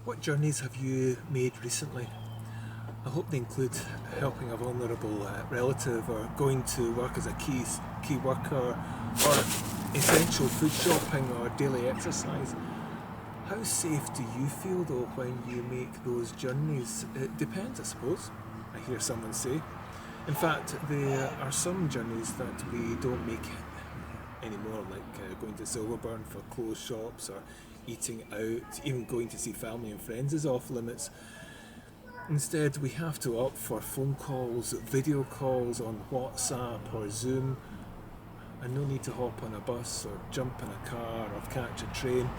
What journeys have you made recently? I hope they include helping a vulnerable relative or going to work as a key worker or essential food shopping or daily exercise. How safe do you feel though when you make those journeys? It depends, I suppose, I hear someone say. In fact, there are some journeys that we don't make anymore, like going to Silverburn for clothes shops or eating out, even going to see family and friends is off limits. Instead, we have to opt for phone calls, video calls on WhatsApp or Zoom, and no need to hop on a bus or jump in a car or catch a train.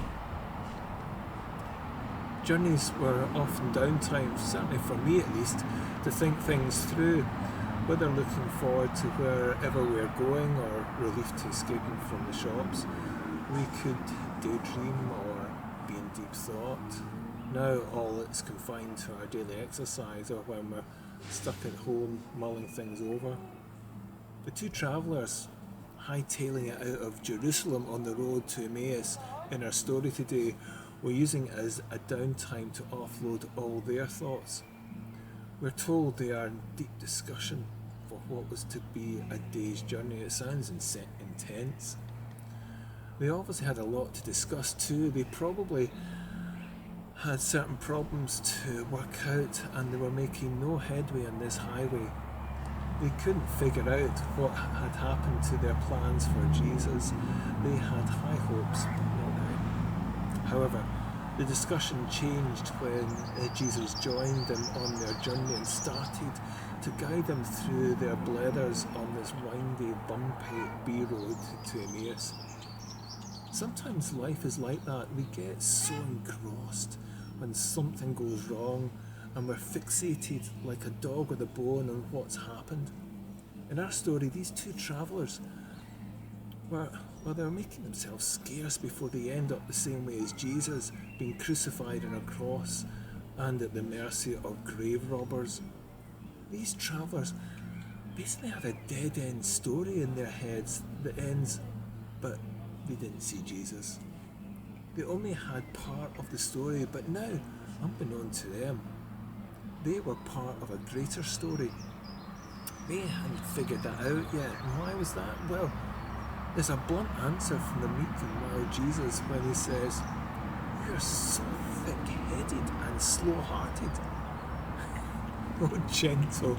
Journeys were often downtime, certainly for me at least, to think things through, whether looking forward to wherever we're going or relief to escaping from the shops. We could daydream or be in deep thought. Now all it's confined to our daily exercise or when we're stuck at home mulling things over. The two travellers hightailing it out of Jerusalem on the road to Emmaus in our story today were using it as a downtime to offload all their thoughts. We're told they are in deep discussion for what was to be a day's journey. It sounds intense. They obviously had a lot to discuss too. They probably had certain problems to work out and they were making no headway on this highway. They couldn't figure out what had happened to their plans for Jesus. They had high hopes, but not now. However, the discussion changed when Jesus joined them on their journey and started to guide them through their blethers on this windy, bumpy B-road to Emmaus. Sometimes life is like that. We get so engrossed when something goes wrong and we're fixated like a dog with a bone on what's happened. In our story, these two travellers they were making themselves scarce before they end up the same way as Jesus, being crucified on a cross and at the mercy of grave robbers. These travellers basically had a dead-end story in their heads that ends, but they didn't see Jesus. They only had part of the story, but now, unbeknown to them, they were part of a greater story. They hadn't figured that out yet. And why was that? Well, there's a blunt answer from the meek and mild Jesus when he says, "You're so thick-headed and slow-hearted." Oh, gentle,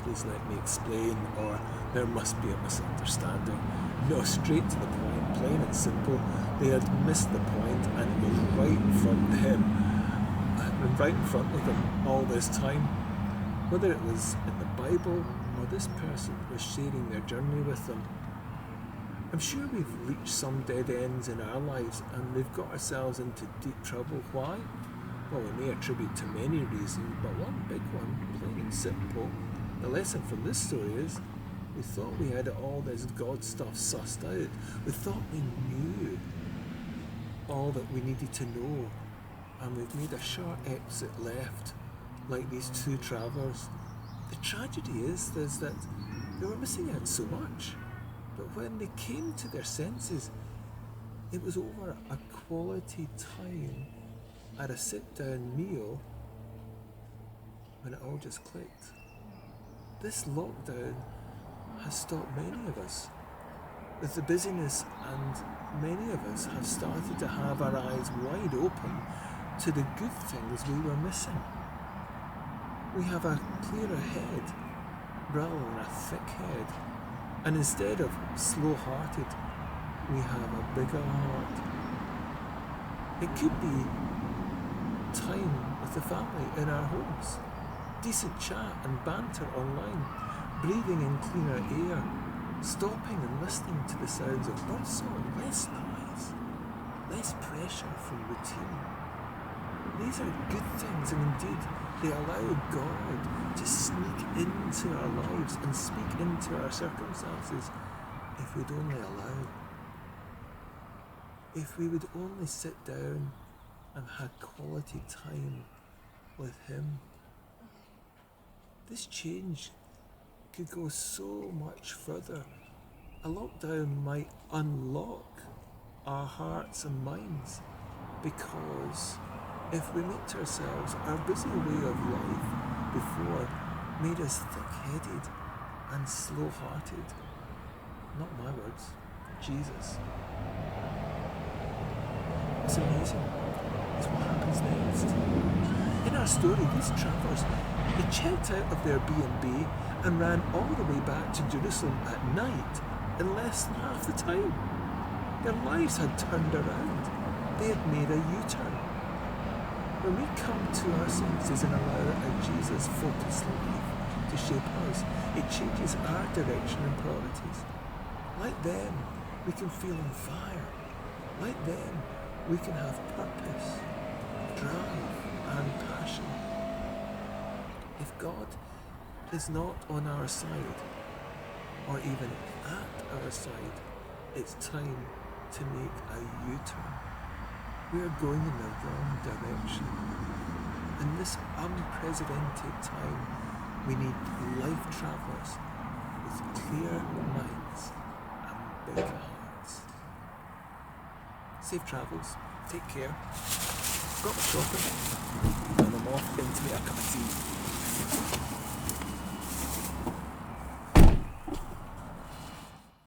please let me explain, or there must be a misunderstanding. No, straight to the point, plain and simple. They had missed the point and it was right in front of them, right in front of them all this time. Whether it was in the Bible or this person was sharing their journey with them. I'm sure we've reached some dead ends in our lives and we've got ourselves into deep trouble. Why? Well, we may attribute to many reasons, but one big one, plain and simple. The lesson from this story is we thought we had all this God stuff sussed out. We thought we knew all that we needed to know, and we've made a short exit left, like these two travellers. The tragedy is that they were missing out so much, but when they came to their senses, it was over a quality time at a sit-down meal when it all just clicked. This lockdown has stopped many of us with the busyness, and many of us have started to have our eyes wide open to the good things we were missing. We have a clearer head rather than a thick head, and instead of slow-hearted, we have a bigger heart. It could be time with the family in our homes, decent chat and banter online, breathing in cleaner air, stopping and listening to the sounds of birdsong, less noise, less pressure from routine. These are good things, and indeed they allow God to sneak into our lives and speak into our circumstances if we'd only allow. If we would only sit down and have quality time with Him. This change could go so much further. A lockdown might unlock our hearts and minds because if we meet ourselves, our busy way of life before made us thick-headed and slow-hearted. Not my words, Jesus. What's amazing is what happens next. In our story, these travellers, they checked out of their B&B and ran all the way back to Jerusalem at night in less than half the time. Their lives had turned around. They had made a U-turn. When we come to our senses and allow a Jesus-focused life to shape us, it changes our direction and priorities. Like them, we can feel on fire. Like them, we can have purpose, drive, and passion. If God is not on our side, or even at our side, it's time to make a U-turn. We are going in the wrong direction. In this unprecedented time, we need life travellers with clear minds and big hearts. Safe travels. Take care. Got my shopping, and I'm off into a cup of tea.